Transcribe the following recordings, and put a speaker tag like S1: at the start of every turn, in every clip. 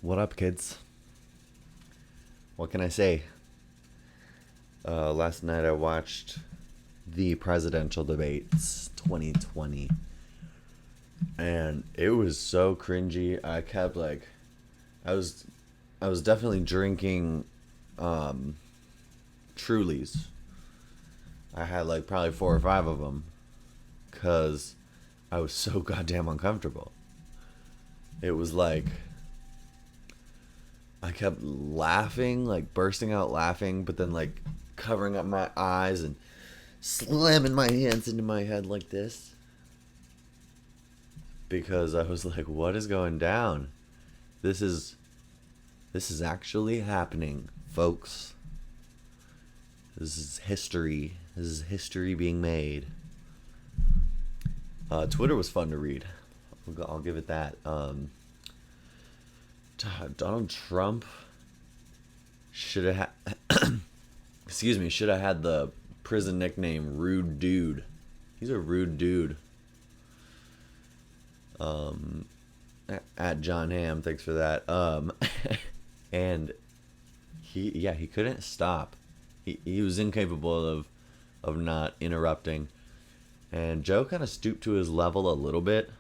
S1: What up, kids? What can I say? Last night I watched the presidential debates 2020, and it was so cringy. I was, I was definitely drinking, um, Trulies. I had like probably four or five of them, cause I was so goddamn uncomfortable. It was like I kept laughing, like bursting out laughing, but then like covering up my eyes and slamming my hands into my head like this because I was like, what is going down? This is this is actually happening, folks. This is history. This is history being made. Twitter was fun to read. I'll give it that. Donald Trump should have excuse me, should have had the prison nickname Rude Dude. He's a rude dude. Um, at John Ham, thanks for that. And he couldn't stop. He was incapable of not interrupting. And Joe kind of stooped to his level a little bit.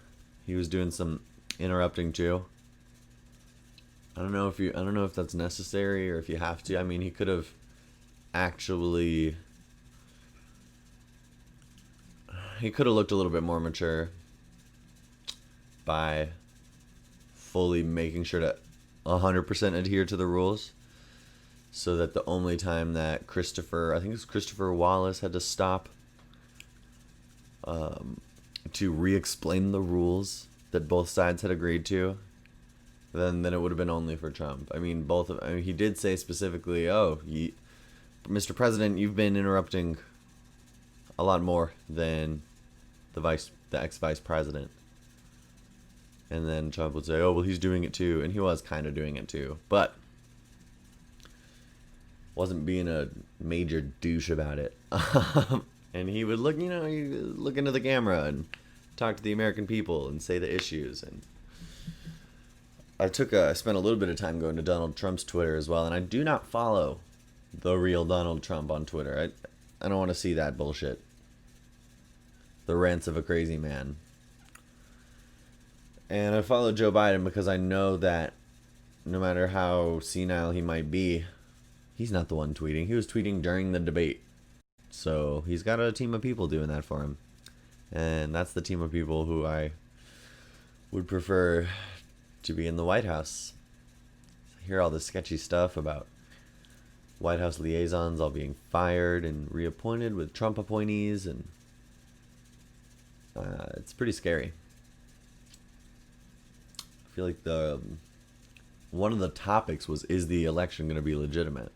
S1: He was doing some interrupting too. I don't know if that's necessary or if you have to. I mean, he could have actually he could have looked a little bit more mature by fully making sure to 100% adhere to the rules so that the only time that I think it's Christopher Wallace had to stop to re-explain the rules that both sides had agreed to, then it would have been only for Trump. I mean, he did say specifically, Mr. President, you've been interrupting a lot more than the ex-vice president. And then Trump would say, oh, well, he's doing it too. And he was kind of doing it too. But wasn't being a major douche about it. And he would look into the camera and talk to the American people and say the issues. And I spent a little bit of time going to Donald Trump's Twitter as well. And I do not follow the real Donald Trump on Twitter. I don't want to see that bullshit. The rants of a crazy man. And I follow Joe Biden because I know that no matter how senile he might be, he's not the one tweeting. He was tweeting during the debate. So he's got a team of people doing that for him. And that's the team of people who I would prefer to be in the White House. I hear all this sketchy stuff about White House liaisons all being fired and reappointed with Trump appointees, and it's pretty scary. I feel like one of the topics was, is the election going to be legitimate?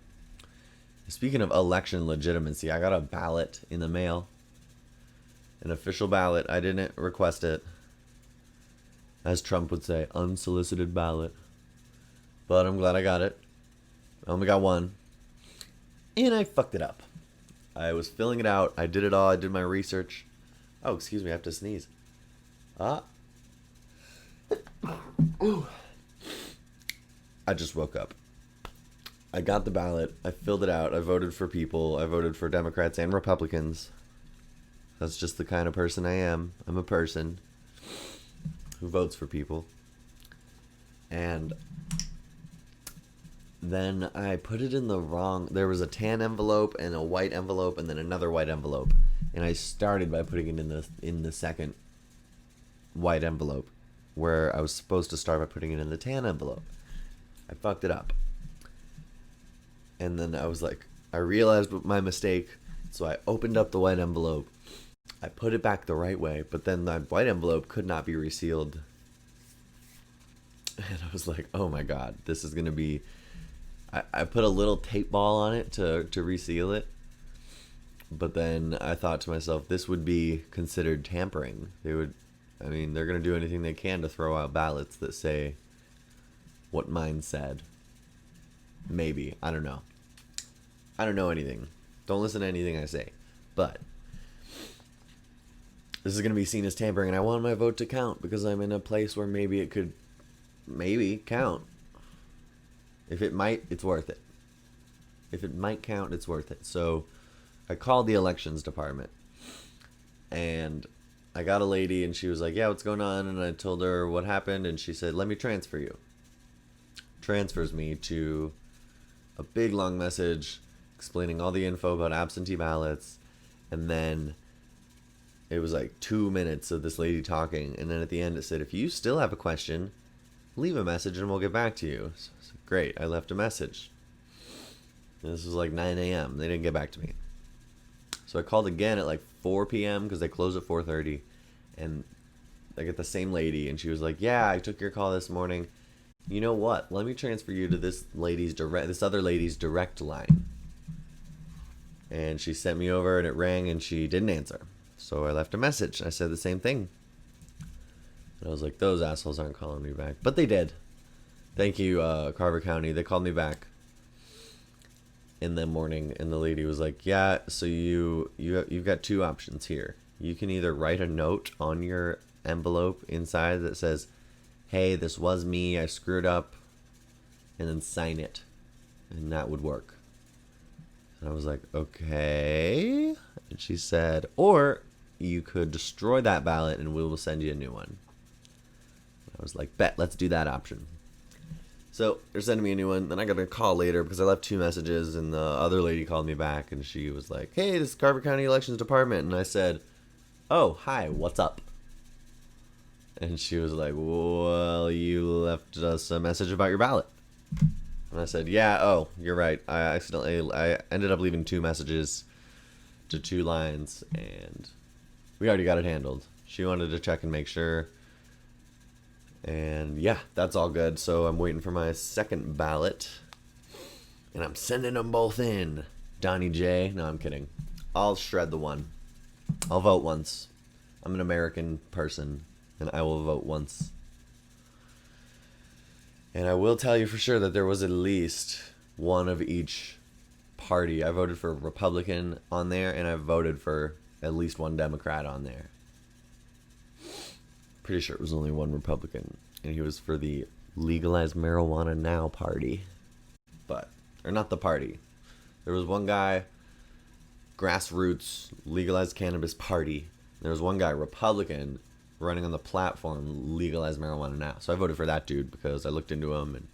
S1: Speaking of election legitimacy, I got a ballot in the mail. An official ballot. I didn't request it. As Trump would say, unsolicited ballot. But I'm glad I got it. I only got one. And I fucked it up. I was filling it out. I did it all. I did my research. Oh, excuse me. I have to sneeze. Ooh. I just woke up. I got the ballot. I filled it out. I voted for people. I voted for Democrats and Republicans. That's just the kind of person I am. I'm a person who votes for people. And then I put it in the wrong... There was a tan envelope and a white envelope and then another white envelope. And I started by putting it in the second white envelope, where I was supposed to start by putting it in the tan envelope. I fucked it up. And then I realized my mistake, so I opened up the white envelope. I put it back the right way, but then the white envelope could not be resealed. And I was like, oh my god, this is going to be... I put a little tape ball on it to reseal it. But then I thought to myself, this would be considered tampering. They're going to do anything they can to throw out ballots that say what mine said. Maybe. I don't know. I don't know anything. Don't listen to anything I say. But this is going to be seen as tampering, and I want my vote to count because I'm in a place where maybe it could count. If it might, it's worth it. If it might count, it's worth it. So I called the elections department, and I got a lady, and she was like, yeah, what's going on? And I told her what happened, and she said, let me transfer you. Transfers me to a big long message explaining all the info about absentee ballots, and then it was like 2 minutes of this lady talking, and then at the end it said, if you still have a question, leave a message and we'll get back to you. So I was like, great, I left a message. And this was like 9 a.m. They didn't get back to me. So I called again at like 4 p.m. because they close at 4:30, and I get the same lady, and she was like, yeah, I took your call this morning. You know what? Let me transfer you to this other lady's direct line. And she sent me over, and it rang, and she didn't answer. So I left a message. I said the same thing. And I was like, those assholes aren't calling me back. But they did. Thank you, Carver County. They called me back in the morning, and the lady was like, yeah, so you've got two options here. You can either write a note on your envelope inside that says, hey, this was me, I screwed up, and then sign it, and that would work. And I was like, okay. And she said, or you could destroy that ballot and we will send you a new one. I was like, bet, let's do that option. So they're sending me a new one. Then I got a call later because I left 2 messages, and the other lady called me back, and she was like, hey, this is Carver County Elections Department. And I said, oh, hi, what's up? And she was like, well, you left us a message about your ballot. And I said, yeah, oh, you're right. I ended up leaving 2 messages to 2 lines, and we already got it handled. She wanted to check and make sure. And yeah, that's all good. So I'm waiting for my second ballot, and I'm sending them both in. Donnie J. No, I'm kidding. I'll shred the one. I'll vote once. I'm an American person, and I will vote once. And I will tell you for sure that there was at least one of each party. I voted for a Republican on there, and I voted for at least one Democrat on there. Pretty sure it was only one Republican, and he was for the Legalize Marijuana Now party. Or not the party. There was one guy, grassroots, legalized cannabis party. There was one guy, Republican, running on the platform, Legalize Marijuana Now. So I voted for that dude because I looked into him, and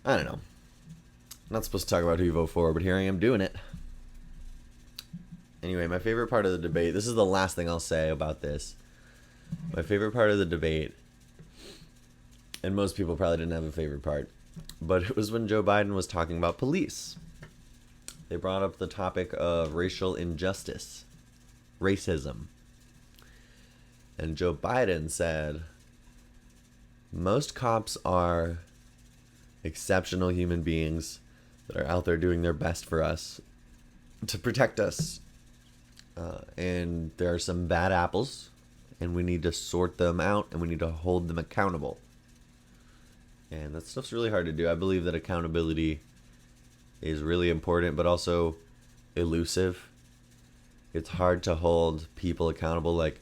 S1: I don't know. I'm not supposed to talk about who you vote for, but here I am doing it. Anyway, my favorite part of the debate, this is the last thing I'll say about this. My favorite part of the debate, and most people probably didn't have a favorite part, but it was when Joe Biden was talking about police. They brought up the topic of racial injustice, racism. And Joe Biden said, most cops are exceptional human beings that are out there doing their best for us to protect us. And there are some bad apples, and we need to sort them out, and we need to hold them accountable. And that stuff's really hard to do. I believe that accountability is really important, but also elusive. It's hard to hold people accountable, like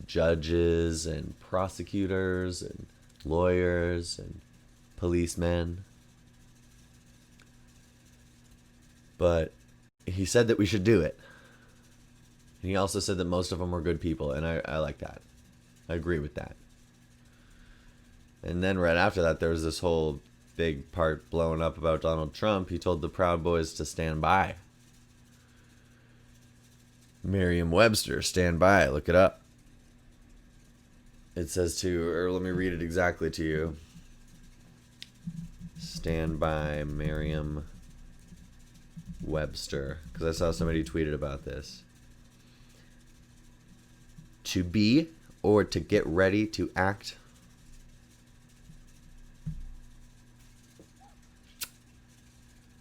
S1: judges and prosecutors and lawyers and policemen. But he said that we should do it. And he also said that most of them were good people, and I like that. I agree with that. And then right after that, there was this whole big part blowing up about Donald Trump. He told the Proud Boys to stand by. Merriam-Webster, stand by, look it up. It says let me read it exactly to you. Stand by, Merriam-Webster. Because I saw somebody tweeted about this. To be or to get ready to act.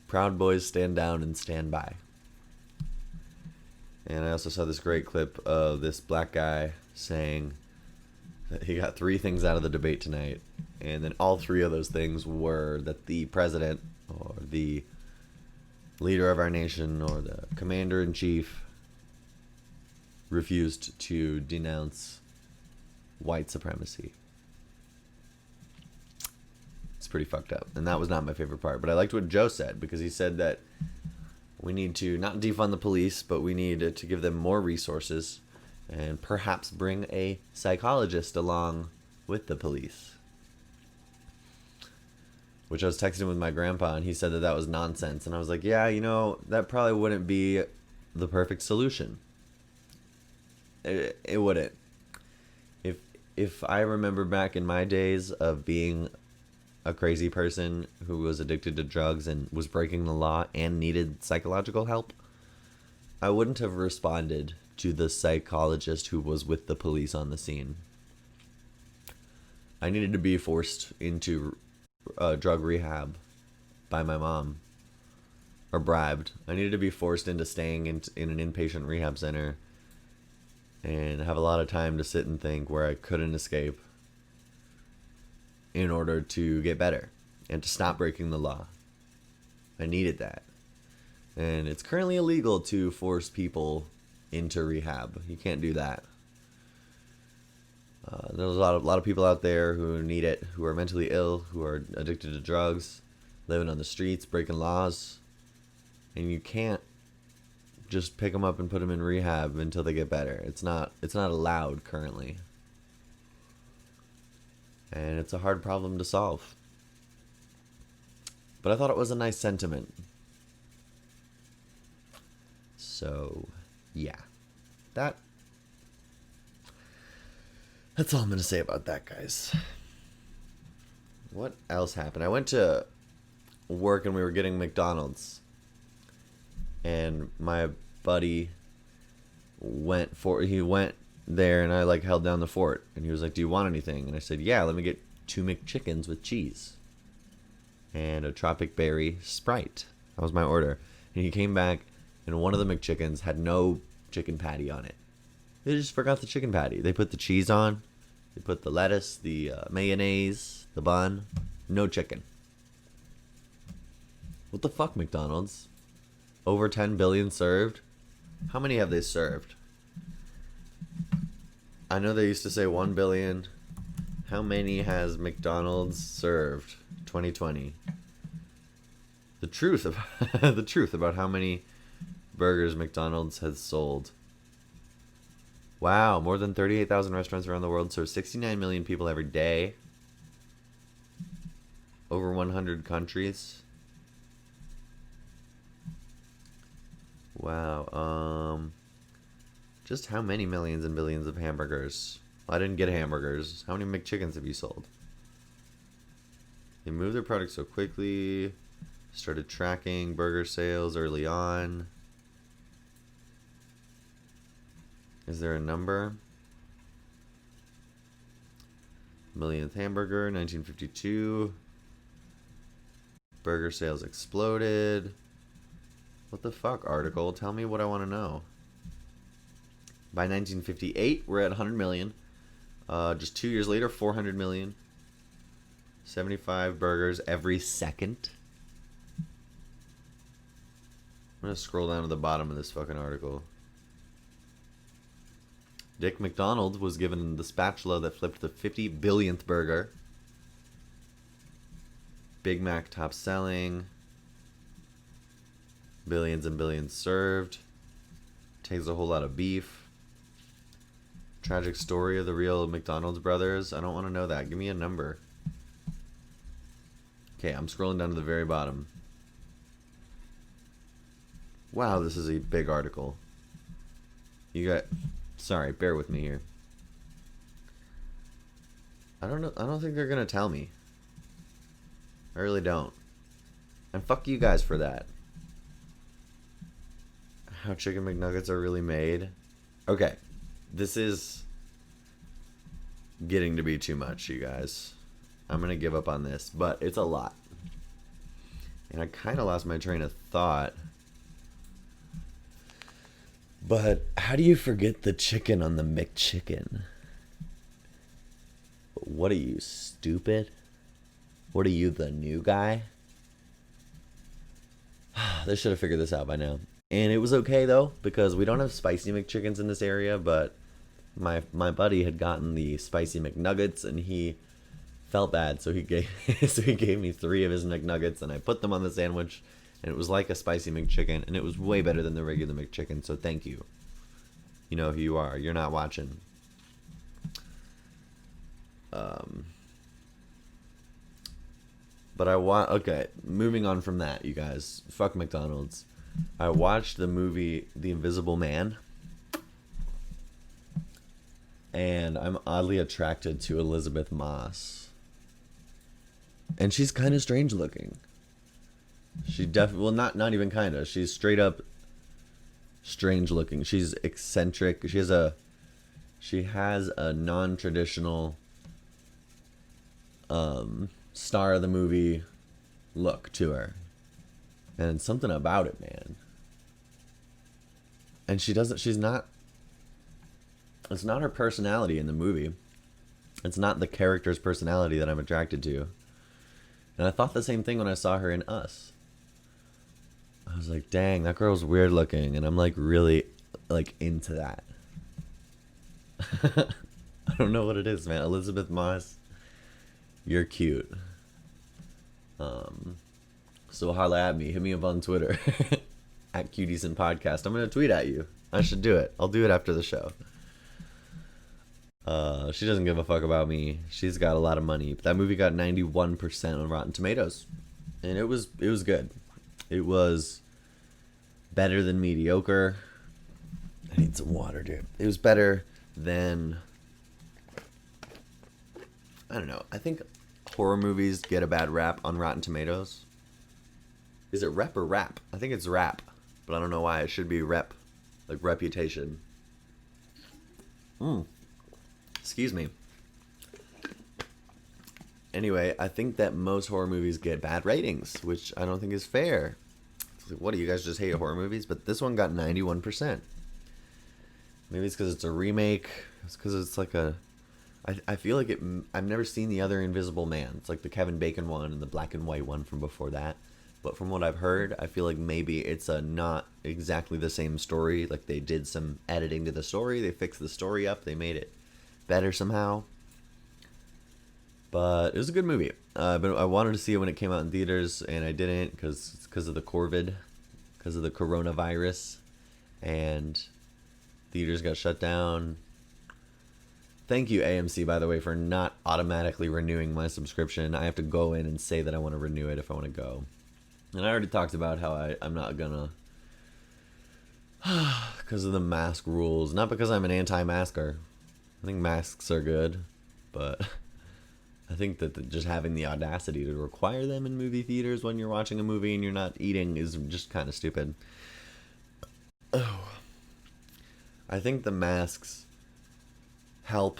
S1: Proud Boys stand down and stand by. And I also saw this great clip of this black guy saying that he got 3 things out of the debate tonight. And then all 3 of those things were that the president or the leader of our nation or the commander-in-chief refused to denounce white supremacy. It's pretty fucked up. And that was not my favorite part. But I liked what Joe said, because he said that we need to not defund the police, but we need to give them more resources and perhaps bring a psychologist along with the police. Which I was texting with my grandpa, and he said that that was nonsense. And I was like, yeah, you know, that probably wouldn't be the perfect solution. It wouldn't. If I remember back in my days of being a crazy person who was addicted to drugs and was breaking the law and needed psychological help, I wouldn't have responded to the psychologist who was with the police on the scene. I needed to be forced into drug rehab by my mom, or bribed. I needed to be forced into staying in an inpatient rehab center and have a lot of time to sit and think where I couldn't escape in order to get better and to stop breaking the law. I needed that. And it's currently illegal to force people into rehab. You can't do that. There's a lot of people out there who need it, who are mentally ill, who are addicted to drugs, living on the streets, breaking laws. And you can't just pick them up and put them in rehab until they get better. It's not allowed currently. And it's a hard problem to solve. But I thought it was a nice sentiment. So, yeah. That's all I'm going to say about that, guys. What else happened? I went to work and we were getting McDonald's. And my buddy went there, and I like held down the fort, and he was like, do you want anything? And I said, yeah, let me get 2 McChickens with cheese and a Tropic Berry Sprite. That was my order. And he came back, and one of the McChickens had no chicken patty on it. They just forgot the chicken patty. They put the cheese on, they put the lettuce, the mayonnaise, the bun, no chicken. What the fuck, McDonald's? Over 10 billion served? How many have they served? I know they used to say 1 billion. How many has McDonald's served? 2020. The truth about how many burgers McDonald's has sold. Wow, more than 38,000 restaurants around the world serve 69 million people every day. Over 100 countries. Wow, just how many millions and billions of hamburgers? I didn't get hamburgers. How many McChickens have you sold? They moved their products so quickly. Started tracking burger sales early on. Is there a number? Millionth hamburger, 1952. Burger sales exploded. What the fuck, article? Tell me what I want to know. By 1958, we're at 100 million. Just 2 years later, 400 million. 75 burgers every second. I'm going to scroll down to the bottom of this fucking article. Dick McDonald was given the spatula that flipped the 50 billionth burger. Big Mac top selling. Billions and billions served. Takes a whole lot of beef. Tragic story of the real McDonald's brothers. I don't want to know that. Give me a number. Okay, I'm scrolling down to the very bottom. Wow, this is a big article. Sorry, bear with me here. I don't know. I don't think they're gonna tell me. I really don't. And fuck you guys for that. How chicken McNuggets are really made. Okay, this is getting to be too much, you guys. I'm gonna give up on this, but it's a lot. And I kind of lost my train of thought. But how do you forget the chicken on the McChicken? What are you, stupid? What are you, the new guy? They should have figured this out by now. And it was okay, though, because we don't have spicy McChickens in this area, but my buddy had gotten the spicy McNuggets, and he felt bad, so he gave so he gave me 3 of his McNuggets, and I put them on the sandwich, and it was like a spicy McChicken, and it was way better than the regular McChicken. So thank you. You know who you are. You're not watching. But okay, moving on from that, you guys. Fuck McDonald's. I watched the movie The Invisible Man, and I'm oddly attracted to Elizabeth Moss. And she's kind of strange looking. She definitely, well, not even kind of. She's straight up strange looking. She's eccentric. She has a non-traditional star of the movie look to her. And something about it, man. And it's not her personality in the movie. It's not the character's personality that I'm attracted to. And I thought the same thing when I saw her in Us. I was like, dang, that girl's weird looking, and I'm like really like into that. I don't know what it is, man. Elizabeth Moss, you're cute. So holla at me. Hit me up on Twitter at QDecent Podcast. I'm gonna tweet at you. I should do it. I'll do it after the show. She doesn't give a fuck about me. She's got a lot of money. But that movie got 91% on Rotten Tomatoes, and it was good. It was better than mediocre. I need some water, dude. It was better than, I don't know. I think horror movies get a bad rap on Rotten Tomatoes. Is it rep or rap? I think it's rap, but I don't know why. It should be rep, like reputation. Excuse me. Anyway, I think that most horror movies get bad ratings, which I don't think is fair. Like, what do you guys just hate horror movies? But this one got 91%. Maybe it's because it's a remake. It's because it's like a... I feel like I've never seen the other Invisible Man. It's like the Kevin Bacon one and the black and white one from before that. But from what I've heard, I feel like maybe it's a not exactly the same story. Like they did some editing to the story. They fixed the story up. They made it better somehow. But it was a good movie. But I wanted to see it when it came out in theaters, and I didn't because of the Corvid, because of the coronavirus, and theaters got shut down. Thank you, AMC, by the way, for not automatically renewing my subscription. I have to go in and say that I want to renew it if I want to go. And I already talked about how I'm not gonna, because of the mask rules. Not because I'm an anti-masker. I think masks are good, but I think that just having the audacity to require them in movie theaters when you're watching a movie and you're not eating is just kind of stupid. Oh, I think the masks help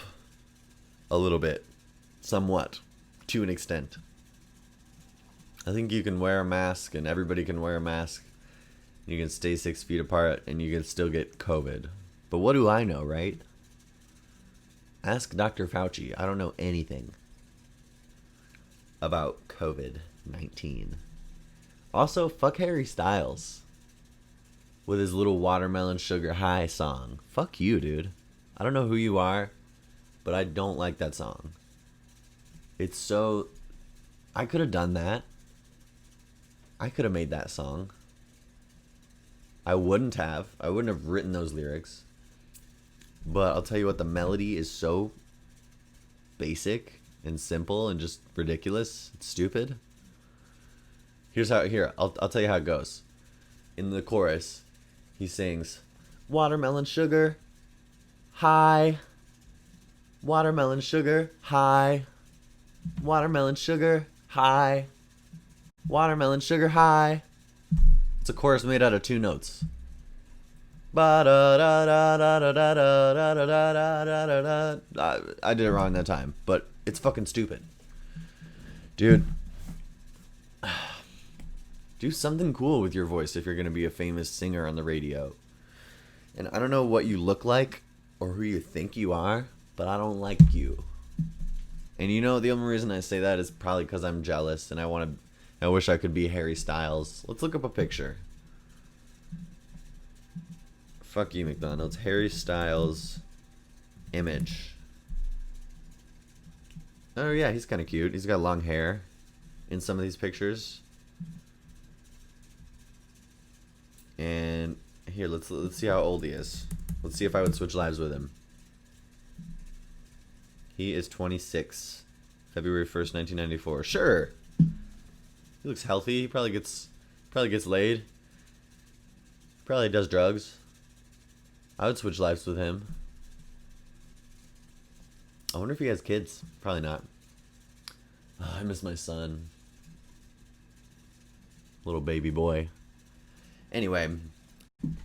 S1: a little bit, somewhat, to an extent. I think you can wear a mask and everybody can wear a mask. You can stay 6 feet apart and you can still get COVID. But what do I know, right? Ask Dr. Fauci. I don't know anything about COVID-19. Also, fuck Harry Styles with his little Watermelon Sugar High song. Fuck you, dude. I don't know who you are, but I don't like that song. It's so... I could have done that. I could have made that song. I wouldn't have written those lyrics. But I'll tell you what, the melody is so basic and simple and just ridiculous. It's stupid. I'll tell you how it goes. In the chorus, he sings, "Watermelon sugar, high. Watermelon sugar, high. Watermelon sugar, high. Watermelon sugar, high." It's a chorus made out of 2 notes. I did it wrong that time, but it's fucking stupid. Dude, do something cool with your voice if you're going to be a famous singer on the radio. And I don't know what you look like or who you think you are, but I don't like you. And you know, the only reason I say that is probably because I'm jealous and I wish I could be Harry Styles. Let's look up a picture. Fuck you, McDonald's. Harry Styles image. Oh yeah, he's kind of cute. He's got long hair in some of these pictures. And here, let's see how old he is. Let's see if I would switch lives with him. He is 26, February 1st, 1994. Sure. He looks healthy. He probably gets laid. Probably does drugs. I would switch lives with him. I wonder if he has kids. Probably not. Oh, I miss my son. Little baby boy. Anyway,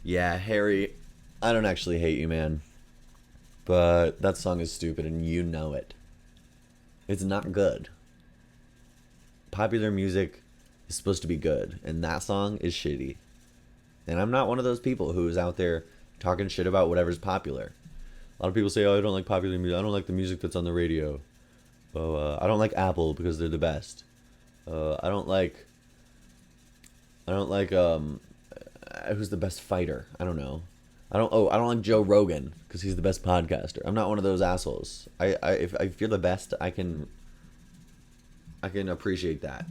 S1: yeah, Harry, I don't actually hate you, man. But that song is stupid and you know it. It's not good. Popular music is supposed to be good, and that song is shitty. And I'm not one of those people who is out there talking shit about whatever's popular. A lot of people say, "Oh, I don't like popular music. I don't like the music that's on the radio. Oh, I don't like Apple because they're the best. I don't like. Who's the best fighter? I don't know. I don't like Joe Rogan because he's the best podcaster. I'm not one of those assholes. If you're the best, I can appreciate that,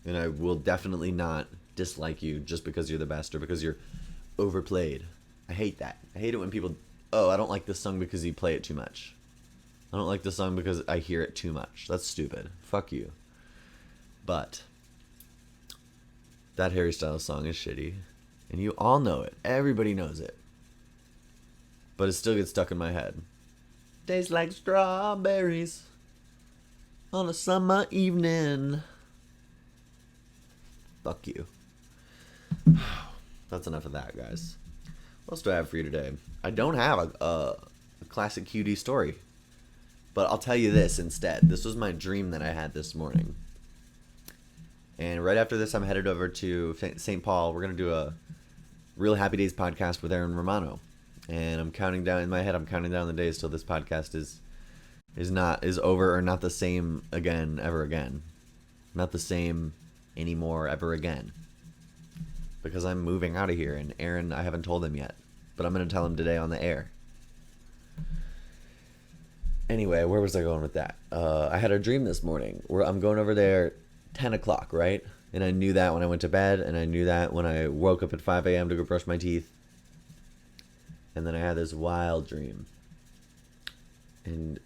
S1: and I will definitely not dislike you just because you're the best or because you're overplayed. I hate that. I hate it when people, oh, I don't like this song because you play it too much. I don't like this song because I hear it too much. That's stupid. Fuck you. But that Harry Styles song is shitty, and you all know it. Everybody knows it. But it still gets stuck in my head. Tastes like strawberries on a summer evening. Fuck you. That's enough of that, guys. What else do I have for you today? I don't have a classic QD story. But I'll tell you this instead. This was my dream that I had this morning. And right after this, I'm headed over to St. Paul. We're going to do a Real Happy Days podcast with Aaron Romano. And I'm counting down, in my head, I'm counting down the days till this podcast is over or not the same again, ever again. Not the same anymore, ever again. Because I'm moving out of here, and Aaron, I haven't told him yet. But I'm going to tell him today on the air. Anyway, where was I going with that? I had a dream this morning where I'm going over there 10 o'clock, right? And I knew that when I went to bed, and I knew that when I woke up at 5 a.m. to go brush my teeth. And then I had this wild dream. And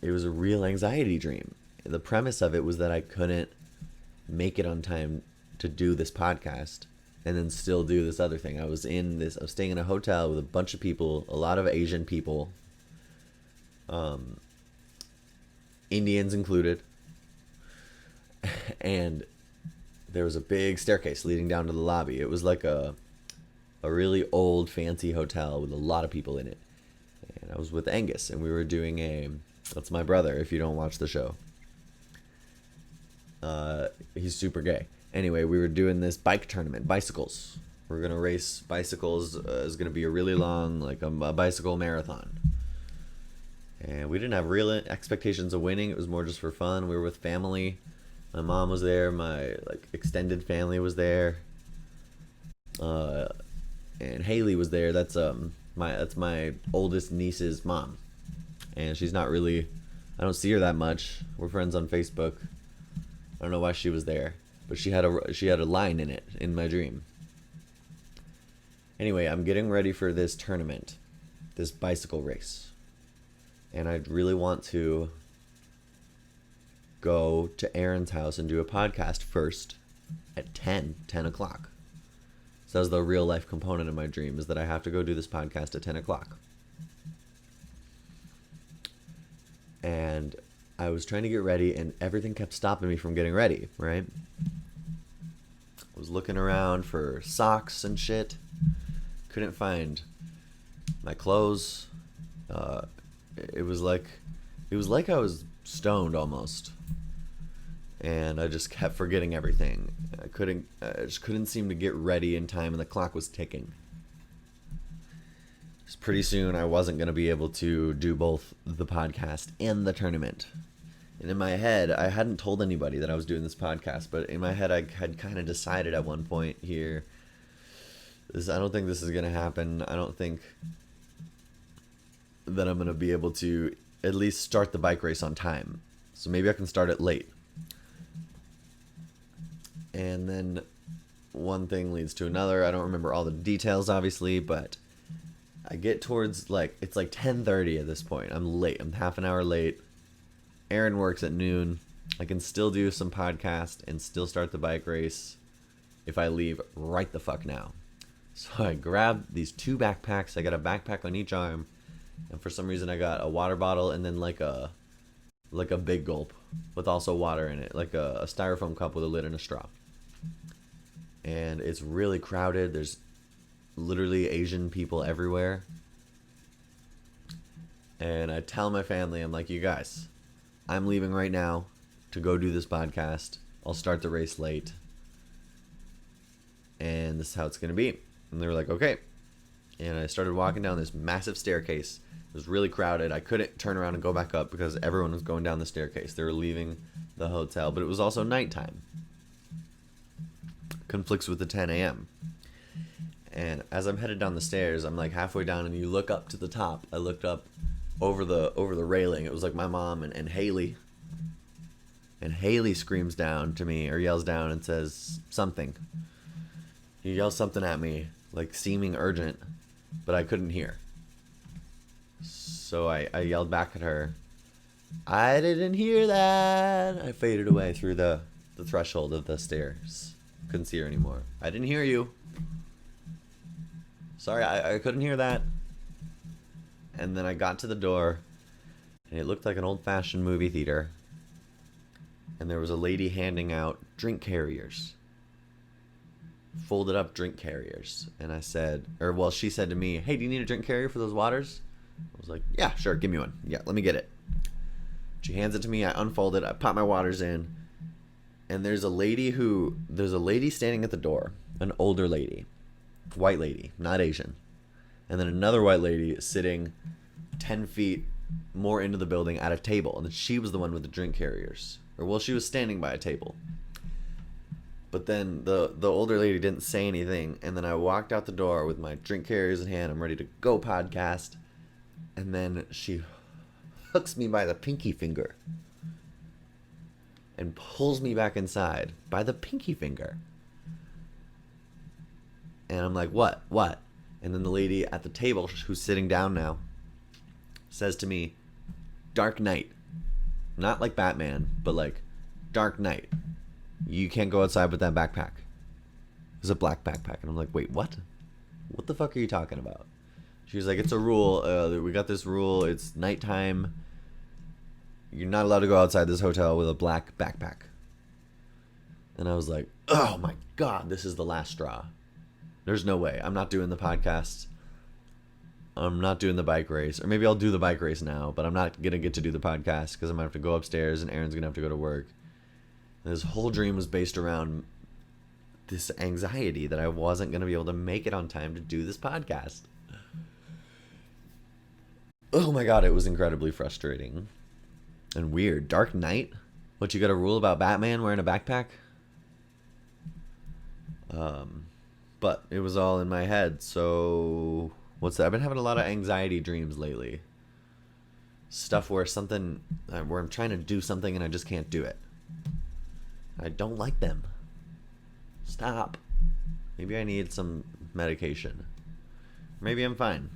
S1: it was a real anxiety dream. The premise of it was that I couldn't make it on time to do this podcast and then still do this other thing. I was staying in a hotel with a bunch of people, a lot of Asian people, Indians included. And there was a big staircase leading down to the lobby. It was like a really old fancy hotel with a lot of people in it. And I was with Angus, and we were doing that's my brother if you don't watch the show. He's super gay. Anyway, we were doing this bike tournament, bicycles. We're going to race bicycles. It's going to be a really long, like a bicycle marathon. And we didn't have real expectations of winning. It was more just for fun. We were with family. My mom was there. My extended family was there. And Haley was there. That's my oldest niece's mom, and she's not really. I don't see her that much. We're friends on Facebook. I don't know why she was there, but she had a line in it in my dream. Anyway, I'm getting ready for this tournament, this bicycle race, and I really want to go to Aaron's house and do a podcast first at 10 o'clock. So that was the real life component of my dream, is that I have to go do this podcast at 10 o'clock. And I was trying to get ready, and everything kept stopping me from getting ready, right? I was looking around for socks and shit. Couldn't find my clothes. It was like I was stoned almost. And I just kept forgetting everything. I just couldn't seem to get ready in time, and the clock was ticking. Just pretty soon I wasn't going to be able to do both the podcast and the tournament. And in my head, I hadn't told anybody that I was doing this podcast, but in my head I had kind of decided at one point here, I don't think this is going to happen. I don't think that I'm going to be able to at least start the bike race on time. So maybe I can start it late. And then one thing leads to another. I don't remember all the details, obviously, but I get towards, like, it's like 10:30 at this point. I'm late. I'm half an hour late. Aaron works at noon. I can still do some podcast and still start the bike race if I leave right the fuck now. So I grabbed these 2 backpacks. I got a backpack on each arm. And for some reason I got a water bottle and then like a big gulp with also water in it. Like a styrofoam cup with a lid and a straw. And it's really crowded. There's literally Asian people everywhere. And I tell my family, I'm like, you guys, I'm leaving right now to go do this podcast. I'll start the race late. And this is how it's going to be. And they were like, okay. And I started walking down this massive staircase. It was really crowded. I couldn't turn around and go back up because everyone was going down the staircase. They were leaving the hotel, but it was also nighttime. Conflicts with the 10 a.m. And as I'm headed down the stairs, I'm like halfway down, and you look up to the top. I looked up over the railing. It was like my mom and Haley. And Haley screams down to me, or yells down and says something. He yells something at me, like seeming urgent, but I couldn't hear. So I yelled back at her, I didn't hear that. I faded away through the threshold of the stairs. Couldn't see her anymore. I didn't hear you. Sorry, I couldn't hear that. And then I got to the door, and it looked like an old-fashioned movie theater. And there was a lady handing out drink carriers. Folded up drink carriers. And I said, she said to me, hey, do you need a drink carrier for those waters? I was like, yeah, sure, give me one. Yeah, let me get it. She hands it to me, I unfold it, I pop my waters in. And there's a lady standing at the door, an older lady, white lady, not Asian. And then another white lady sitting 10 feet more into the building at a table. And then she was the one with the drink carriers. She was standing by a table. But then the older lady didn't say anything. And then I walked out the door with my drink carriers in hand. I'm ready to go podcast. And then she hooks me by the pinky finger. And pulls me back inside by the pinky finger. And I'm like, what? And then the lady at the table, who's sitting down now, says to me, Dark Knight. Not like Batman, but like Dark Knight. You can't go outside with that backpack. It's a black backpack. And I'm like, wait, what? What the fuck are you talking about? She's like, it's a rule. We got this rule. It's nighttime. You're not allowed to go outside this hotel with a black backpack. And I was like, oh my God, this is the last straw. There's no way. I'm not doing the podcast. I'm not doing the bike race. Or maybe I'll do the bike race now, but I'm not going to get to do the podcast because I'm going to have to go upstairs and Aaron's going to have to go to work. And this whole dream was based around this anxiety that I wasn't going to be able to make it on time to do this podcast. Oh my God, it was incredibly frustrating and weird. Dark Knight? What, you got a rule about Batman wearing a backpack? But it was all in my head, so what's that? I've been having a lot of anxiety dreams lately. Stuff where I'm trying to do something and I just can't do it. I don't like them. Stop. Maybe I need some medication. Maybe I'm fine.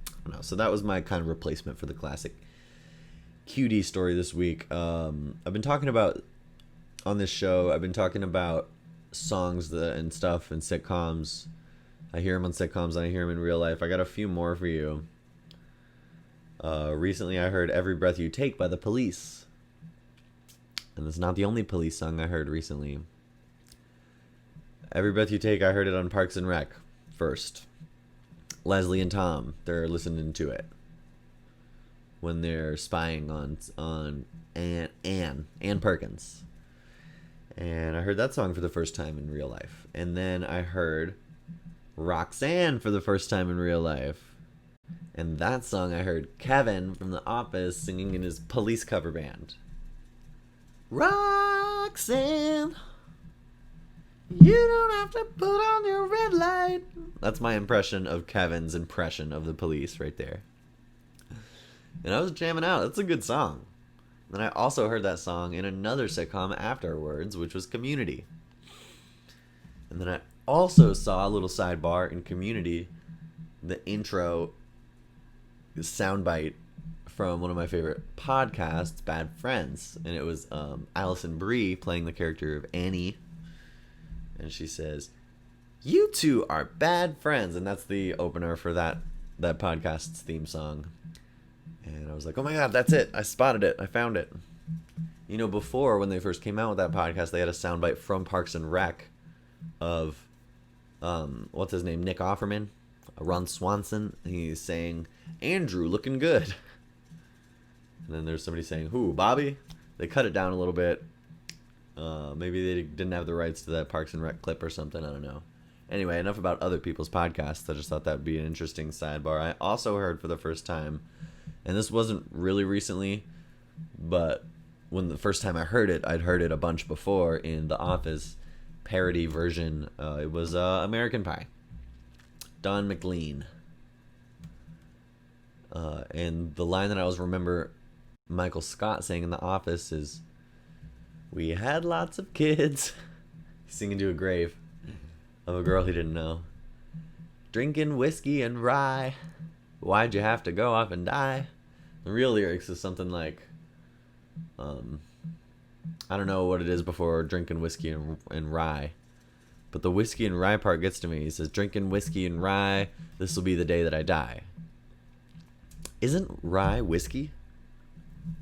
S1: I don't know. So that was my kind of replacement for the classic QD story this week. I've been talking about, on this show, I've been talking about songs and stuff and sitcoms. I hear them on sitcoms and I hear them in real life. I got a few more for you. Recently I heard Every Breath You Take by the Police. And it's not the only Police song I heard recently. Every Breath You Take, I heard it on Parks and Rec first. Leslie and Tom, they're listening to it when they're spying on Ann Perkins. And I heard that song for the first time in real life. And then I heard Roxanne for the first time in real life. And that song I heard Kevin from The Office singing in his Police cover band. Roxanne, you don't have to put on your red light. That's my impression of Kevin's impression of the Police right there. And I was jamming out. That's a good song. Then I also heard that song in another sitcom afterwards, which was Community. And then I also saw a little sidebar in Community, the intro soundbite from one of my favorite podcasts, Bad Friends. And it was Allison Brie playing the character of Annie. And she says, "You two are bad friends." And that's the opener for that podcast's theme song. And I was like, oh my god, that's it. I spotted it. I found it. You know, before, when they first came out with that podcast, they had a soundbite from Parks and Rec of, what's his name? Nick Offerman? Ron Swanson. He's saying, "Andrew, looking good." And then there's somebody saying, "Who, Bobby?" They cut it down a little bit. Maybe they didn't have the rights to that Parks and Rec clip or something. I don't know. Anyway, enough about other people's podcasts. I just thought that would be an interesting sidebar. I also heard for the first time, and this wasn't really recently, but when the first time I heard it, I'd heard it a bunch before in the Office parody version. It was American Pie. Don McLean. And the line that I always remember Michael Scott saying in The Office is, "We had lots of kids." He's singing to a grave of a girl he didn't know. "Drinking whiskey and rye. Why'd you have to go off and die?" The real lyrics is something like, I don't know what it is before drinking whiskey and rye, but the whiskey and rye part gets to me. He says, "Drinking whiskey and rye, this will be the day that I die." Isn't rye whiskey?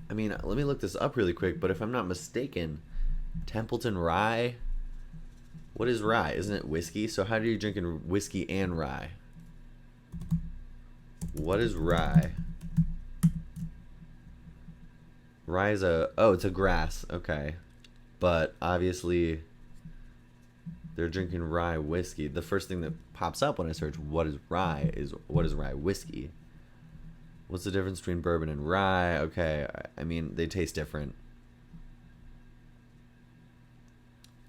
S1: I mean, let me look this up really quick, but if I'm not mistaken, Templeton Rye, what is rye? Isn't it whiskey? So how do you drink whiskey and rye? What is rye? Rye is it's a grass. Okay. But obviously they're drinking rye whiskey. The first thing that pops up when I search what is rye is what is rye whiskey. What's the difference between bourbon and rye? Okay, I mean, they taste different.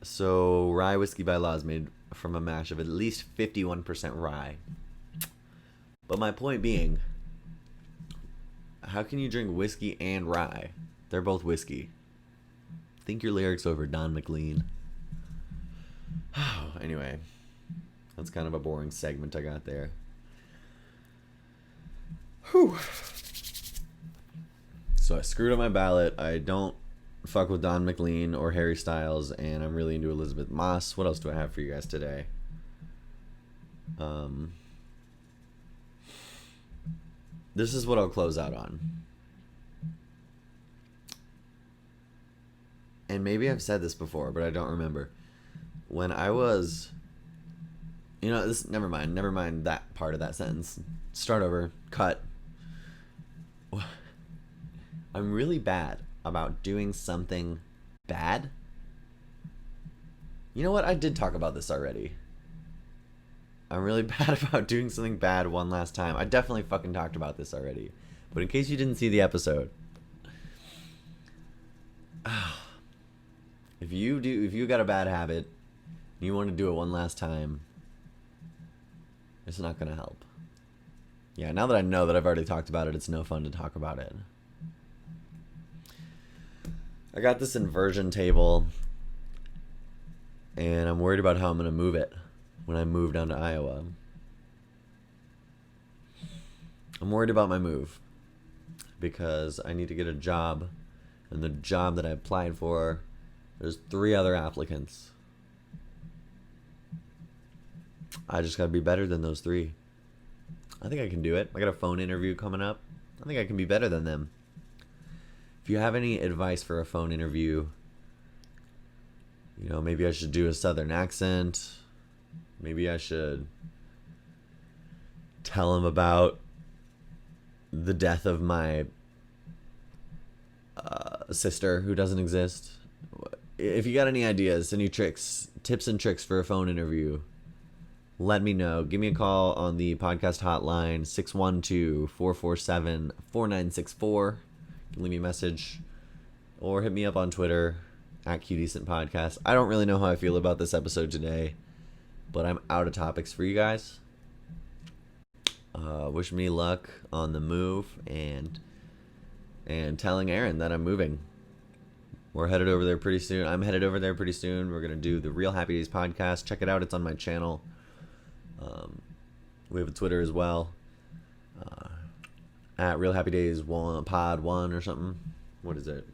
S1: So rye whiskey by law is made from a mash of at least 51% rye. But my point being, how can you drink whiskey and rye? They're both whiskey. Think your lyrics over, Don McLean. Anyway, that's kind of a boring segment I got there. Whew. So I screwed up my ballot. I don't fuck with Don McLean or Harry Styles, and I'm really into Elizabeth Moss. What else do I have for you guys today? This is what I'll close out on. And maybe I've said this before, but I don't remember. When I was... never mind that part of that sentence. Start over. Cut. I'm really bad about doing something bad. You know what? I did talk about this already. I'm really bad about doing something bad one last time. I definitely fucking talked about this already. But in case you didn't see the episode, if you got a bad habit, and you want to do it one last time, it's not going to help. Yeah, now that I know that I've already talked about it, it's no fun to talk about it. I got this inversion table, and I'm worried about how I'm going to move it when I move down to Iowa. I'm worried about my move because I need to get a job, and the job that I applied for, there's 3 other applicants. I just gotta be better than those 3. I think I can do it. I got a phone interview coming up. I think I can be better than them. If you have any advice for a phone interview, maybe I should do a southern accent. Maybe I should tell them about the death of my sister who doesn't exist. If you got any ideas, any tips and tricks for a phone interview, let me know. Give me a call on the podcast hotline, 612-447-4964. You can leave me a message or hit me up on Twitter at QDecent Podcast. I don't really know how I feel about this episode today, but I'm out of topics for you guys. Wish me luck on the move and telling Aaron that I'm moving. We're headed over there pretty soon. I'm headed over there pretty soon. We're going to do the Real Happy Days podcast. Check it out. It's on my channel. We have a Twitter as well. At Real Happy Days Pod 1 or something. What is it?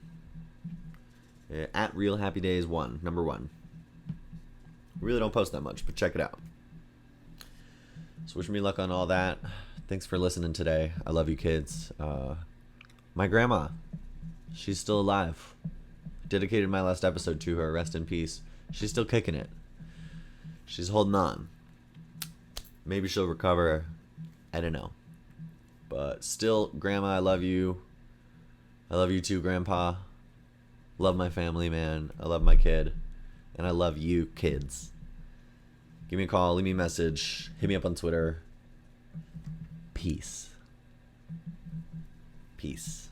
S1: At Real Happy Days 1, number 1. Really don't post that much, but check it out. So wish me luck on all that. Thanks for listening today. I love you, kids. My grandma, she's still alive. Dedicated my last episode to her. Rest in peace. She's still kicking it. She's holding on. Maybe she'll recover. I don't know. But still, Grandma, I love you. I love you too, Grandpa. Love my family, man. I love my kid. And I love you, kids. Give me a call. Leave me a message. Hit me up on Twitter. Peace. Peace.